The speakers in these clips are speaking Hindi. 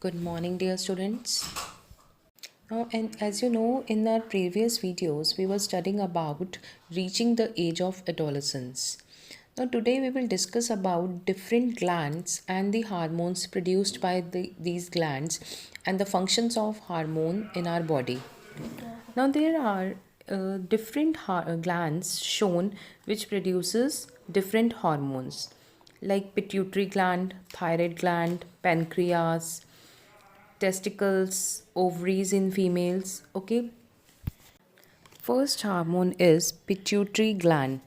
Good morning, dear students. Now, and as you know, in our previous videos, we were studying about reaching the age of adolescence. Now, today we will discuss about different glands and the hormones produced by these glands and the functions of hormone in our body. Now, there are different glands shown which produces different hormones like pituitary gland, thyroid gland, pancreas, testicles, ovaries in females. Okay. First hormone is pituitary gland.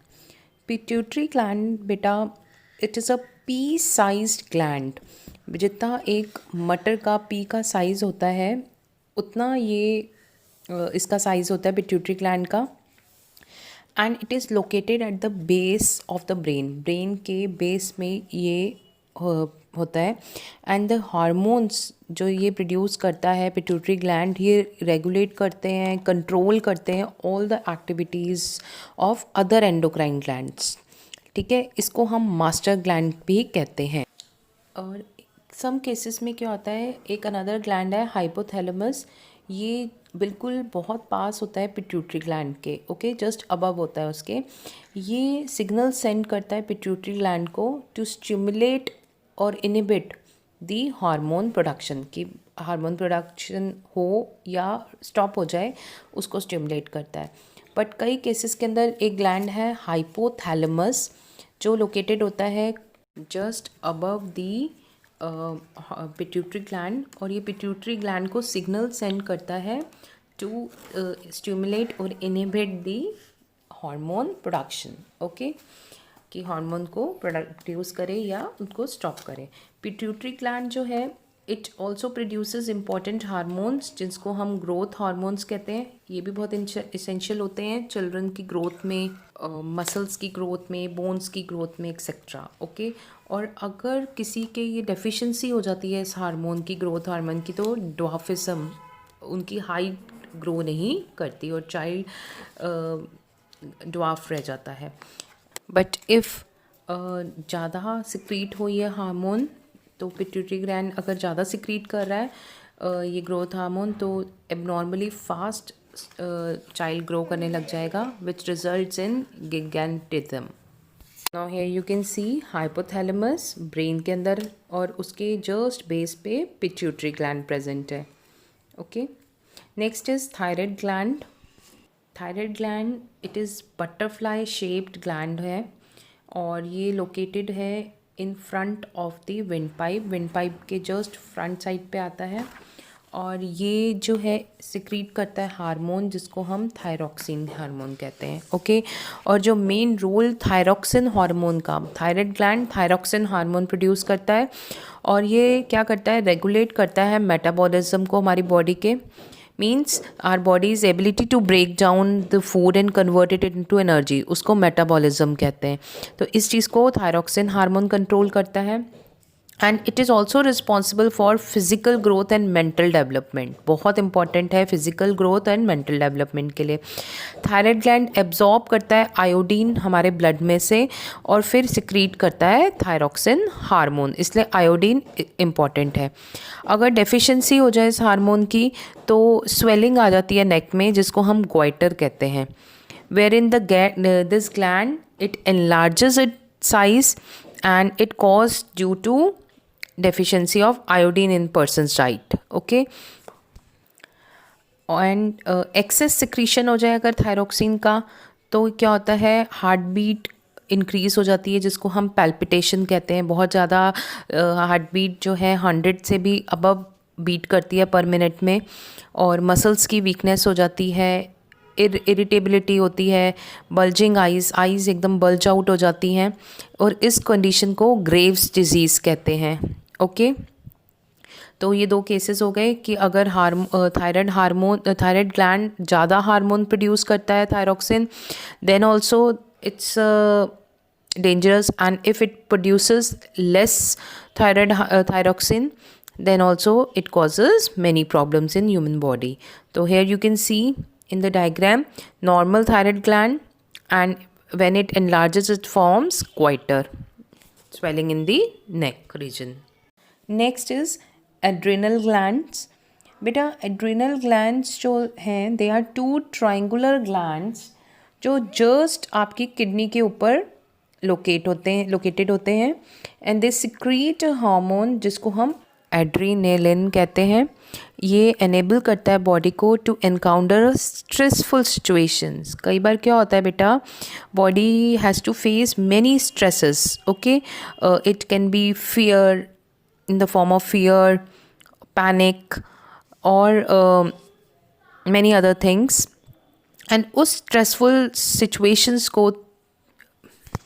Pituitary gland बेटा it is a pea sized gland. जितना एक मटर का पी का साइज़ होता है उतना ये इसका साइज़ होता है पिट्यूटरी ग्लैंड का. And it is located at the base of the brain के बेस में ये होता है. एंड द हार्मोन्स जो ये प्रोड्यूस करता है पिट्यूटरी ग्लैंड, ये रेगुलेट करते हैं, कंट्रोल करते हैं all the activities of other endocrine glands. ठीक है, इसको हम मास्टर ग्लैंड भी कहते हैं. और सम केसेस में क्या होता है, एक अनदर ग्लैंड है हाइपोथैलेमस, ये बिल्कुल बहुत पास होता है पिट्यूटरी ग्लैंड के. ओके, जस्ट अबव होता है उसके. ये सिग्नल सेंड करता है पिट्यूटरी ग्लैंड को टू स्टिमुलेट और इनिबिट दी हार्मोन प्रोडक्शन, की हार्मोन प्रोडक्शन हो या स्टॉप हो जाए उसको स्टिमुलेट करता है. बट कई केसेस के अंदर एक ग्लैंड है हाइपोथैलेमस जो लोकेटेड होता है जस्ट अबव दी पिट्यूटरी ग्लैंड, और ये पिट्यूटरी ग्लैंड को सिग्नल सेंड करता है टू स्टिमुलेट और इनहिबिट दी हार्मोन प्रोडक्शन. ओके, कि हार्मोन को प्रोड्यूस करे या उनको स्टॉप करे. पिट्यूटरी ग्लैंड जो है it also produces important hormones जिसको हम ग्रोथ हार्मोन्स कहते हैं. ये भी बहुत इसेंशियल होते हैं चिल्ड्रन की ग्रोथ में, मसल्स की ग्रोथ में, बोन्स की ग्रोथ में एक्सेट्रा. ओके, और अगर किसी के ये डेफिशिएंसी हो जाती है इस हार्मोन की, ग्रोथ हार्मोन की, तो ड्वार्फिज्म, उनकी हाइट ग्रो नहीं करती और चाइल्ड ड्वार्फ रह जाता है. बट इफ़ ज़्यादा सिक्रीट हो ये हार्मोन, तो पिट्यूटरी ग्लैंड अगर ज़्यादा सिक्रीट कर रहा है ये ग्रोथ हार्मोन, तो एबनॉर्मली फास्ट चाइल्ड ग्रो करने लग जाएगा which results in gigantism. Now here you can see hypothalamus brain के अंदर, और उसके जस्ट बेस पे पिट्यूटरी ग्लैंड प्रेजेंट है. Okay, next is thyroid gland. Thyroid gland it is butterfly shaped gland है और ये लोकेटेड है in front of the wind pipe के जस्ट फ्रंट साइड पे आता है. और ये जो है सिक्रीट करता है हार्मोन जिसको हम थायरॉक्सिन हार्मोन कहते हैं. ओके, और जो मेन रोल थायरॉक्सिन हार्मोन का, thyroid gland thyroxine hormone produce करता है और ये क्या करता है, रेगुलेट करता है मेटाबॉलिज्म को हमारी बॉडी के. means our body's ability to break down the food and convert it into energy, उसको मेटाबॉलिज्म कहते हैं. तो इस चीज़ को थायरॉक्सिन हार्मोन कंट्रोल करता है. And it is also responsible for physical growth and mental development. बहुत इंपॉर्टेंट है physical growth and mental development के लिए. थायराइड ग्लैंड एब्जॉर्ब करता है आयोडीन हमारे ब्लड में से और फिर सिक्रीट करता है थायरॉक्सिन हार्मोन, इसलिए आयोडीन इम्पॉर्टेंट है. अगर डेफिशिएंसी हो जाए इस हार्मोन की तो स्वेलिंग आ जाती है नेक में जिसको हम ग्वाइटर कहते हैं. Where in this gland it enlarges it size and it caused due to deficiency of iodine in person's diet. Okay, and excess secretion हो जाए अगर थायरॉक्सिन का तो क्या होता है, हार्ट बीट इंक्रीज़ हो जाती है जिसको हम पैल्पिटेशन कहते हैं. बहुत ज़्यादा हार्ट बीट जो है 100 से भी अबव बीट करती है पर मिनट में. और मसल्स की वीकनेस हो जाती है, इरिटेबिलिटी होती है, बल्जिंग आइज़ एकदम बल्ज आउट हो जाती हैं, और इस कंडीशन को ग्रेव्स डिजीज़ कहते हैं. ओके, तो ये दो केसेस हो गए कि अगर थायराइड ग्लैंड ज़्यादा हार्मोन प्रोड्यूस करता है thyroxine, then also it's dangerous. And if it produces less thyroxine, then also it causes many problems in human body. So here you can see in the diagram normal thyroid gland, and when it enlarges it forms goiter, swelling in the neck region. Next is adrenal glands. बेटा एड्रिनल ग्लैंड्स जो हैं they are two triangular glands जो जस्ट आपकी किडनी के ऊपर लोकेटेड होते हैं एंड दे सिक्रीट हार्मोन जिसको हम एड्रीनेलिन कहते हैं। ये एनेबल करता है बॉडी को टू एनकाउंटर स्ट्रेसफुल सिचुएशंस। कई बार क्या होता है बेटा, body has to face many stresses, okay. It can be fear in the form of fear, panic or many other things, and उस stressful situations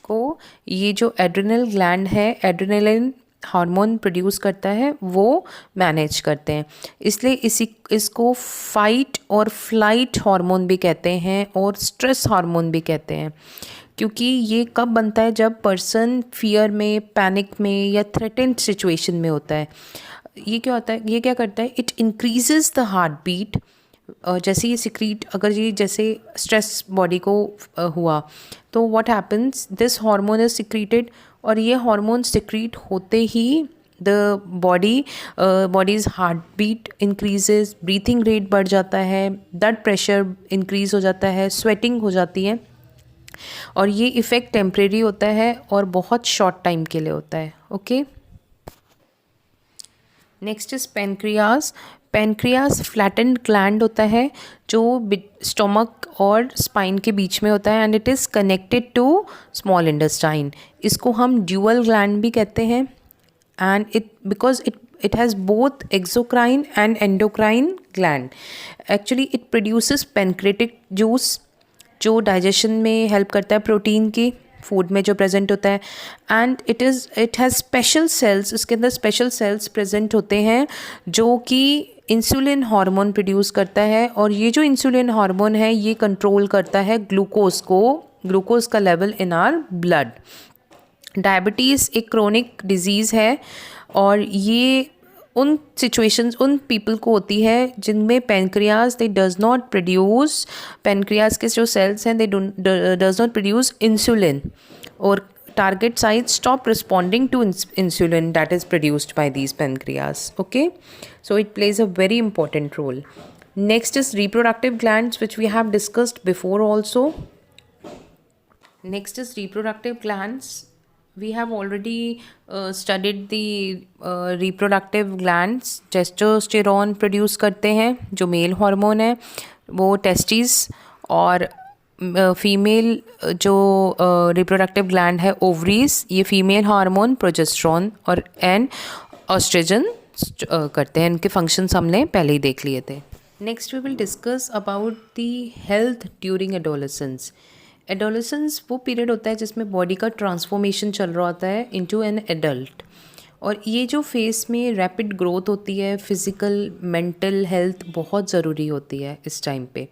को ये जो एड्रिनल ग्लैंड है एड्रिनलिन हार्मोन प्रोड्यूस करता है वो मैनेज करते हैं। इसलिए इसको फाइट और फ्लाइट हार्मोन भी कहते हैं और स्ट्रेस हार्मोन भी कहते हैं, क्योंकि ये कब बनता है जब पर्सन फियर में, पैनिक में या थ्रेटेंड सिचुएशन में होता है। ये क्या होता है, ये क्या करता है, it increases the heartbeat. जैसे ये सिक्रीट, अगर ये जैसे स्ट्रेस बॉडी को हुआ तो what happens, this hormone is secreted और ये हार्मोन सिक्रीट होते ही the body's heart beat increases, breathing rate बढ़ जाता है, ब्लड प्रेशर इंक्रीज हो जाता है, स्वेटिंग हो जाती है और ये इफ़ेक्ट टेम्परेरी होता है और बहुत शॉर्ट टाइम के लिए होता है, okay. Next is pancreas. Pancreas flattened gland होता है जो स्टोमक और स्पाइन के बीच में होता है and it is connected to small intestine. इसको हम ड्यूअल ग्लैंड भी कहते हैं and because it has both exocrine and endocrine gland. Actually it produces pancreatic juice जो डाइजेशन में हेल्प करता है प्रोटीन की फूड में जो प्रेजेंट होता है and it has special cells, उसके अंदर स्पेशल सेल्स प्रेजेंट होते हैं जो कि इंसुलिन हार्मोन प्रोड्यूस करता है और ये जो इंसुलिन हार्मोन है ये कंट्रोल करता है ग्लूकोज का level in our blood. Diabetes एक क्रोनिक डिजीज़ है और ये उन सिचुएशंस, उन पीपल को होती है जिनमें pancreas they does not produce, pancreas के जो सेल्स हैं दे डज नॉट प्रोड्यूस इंसुलिन और target sites stop responding to insulin that is produced by these pancreas, okay. So it plays a very important role. Next is reproductive glands, which we have discussed before also. Next is reproductive glands. We have already studied the reproductive glands. Testosterone produce करते हैं जो मेल हार्मोन है वो टेस्टिस, और फीमेल जो रिप्रोडक्टिव ग्लैंड है ओवरीज, ये फीमेल हार्मोन प्रोजेस्टेरोन और एंड ऑस्ट्रोजन करते हैं। इनके फंक्शंस हमने पहले ही देख लिए थे। Next we will discuss about the health during adolescence. Adolescence वो पीरियड होता है जिसमें बॉडी का ट्रांसफॉर्मेशन चल रहा होता है इनटू एन एडल्ट, और ये जो फेस में रैपिड ग्रोथ होती है, फिज़िकल मेंटल हेल्थ बहुत ज़रूरी होती है इस टाइम पे,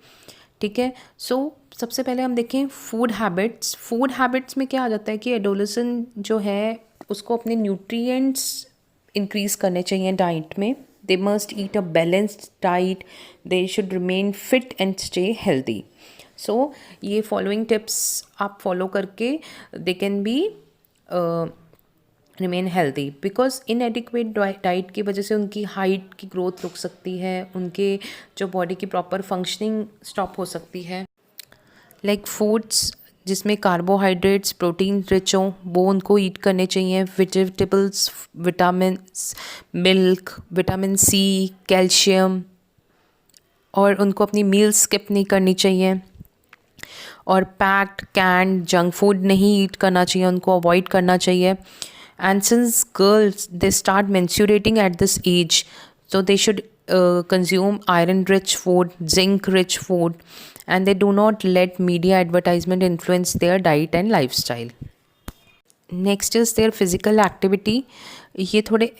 ठीक है। सो सबसे पहले हम देखें फूड हैबिट्स। फूड हैबिट्स में क्या आ जाता है कि एडोलेसेंट जो है उसको अपने न्यूट्रिएंट्स इंक्रीज़ करने चाहिए डाइट में। They must eat a balanced diet, they should remain fit and stay healthy. So ये फॉलोइंग टिप्स आप फॉलो करके they can be remain healthy, because inadequate diet की वजह से उनकी हाइट की ग्रोथ रुक सकती है, उनके जो बॉडी की प्रॉपर फंक्शनिंग स्टॉप हो सकती है। लाइक फूड्स जिसमें कार्बोहाइड्रेट्स प्रोटीन रिच हों वो उनको ईट करने चाहिए। Vegetables, vitamins, milk, vitamin C, calcium, और उनको अपनी मील्स स्किप नहीं करनी चाहिए। और पैक्ड कैंड जंक फूड नहीं ईट करना चाहिए, उनको अवॉइड करना चाहिए। And since girls they start menstruating at this age, so they should consume iron rich food, zinc rich food, and they do not let media advertisement influence their diet and lifestyle. Next is their physical activity. ये थोड़े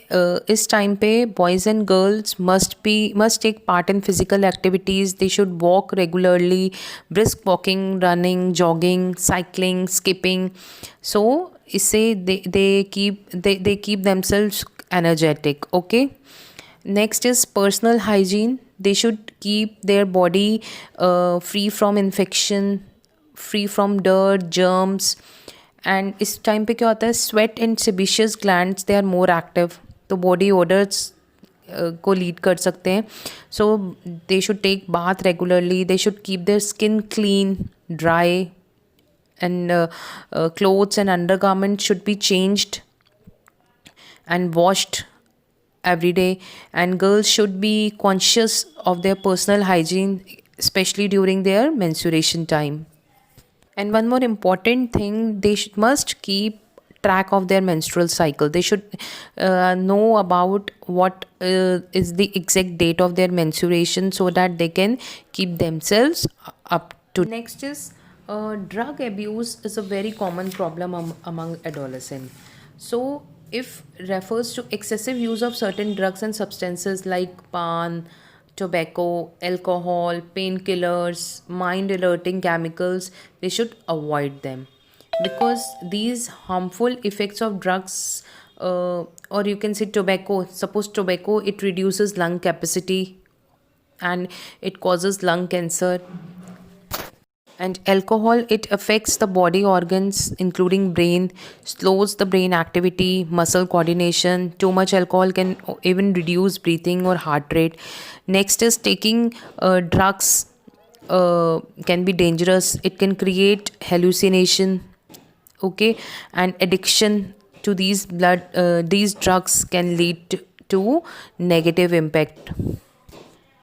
इस टाइम पे boys and girls must take part in physical activities. They should walk regularly, brisk walking, running, jogging, cycling, skipping. So इससे they keep themselves energetic, okay. Next is personal hygiene. They should keep their body free from infection, free from dirt, germs. And इस टाइम पे क्या होता है, sweat and sebaceous glands they are more active, तो बॉडी ओडर्स को लीड कर सकते हैं. So they should take bath regularly, they should keep their skin clean, dry, and clothes and undergarments should be changed and washed every day. And girls should be conscious of their personal hygiene, especially during their menstruation time. And one more important thing, they must keep track of their menstrual cycle. They should know about what is the exact date of their menstruation, so that they can keep themselves up to. Next is drug abuse is a very common problem among adolescents. So if refers to excessive use of certain drugs and substances like pan, tobacco, alcohol, painkillers, mind alerting chemicals, they should avoid them, because these harmful effects of drugs, or you can say tobacco, suppose tobacco, it reduces lung capacity and it causes lung cancer. And alcohol, it affects the body organs including brain, slows the brain activity, muscle coordination. Too much alcohol can even reduce breathing or heart rate. Next is taking drugs can be dangerous. It can create hallucination, okay, and addiction to these drugs can lead to negative impact.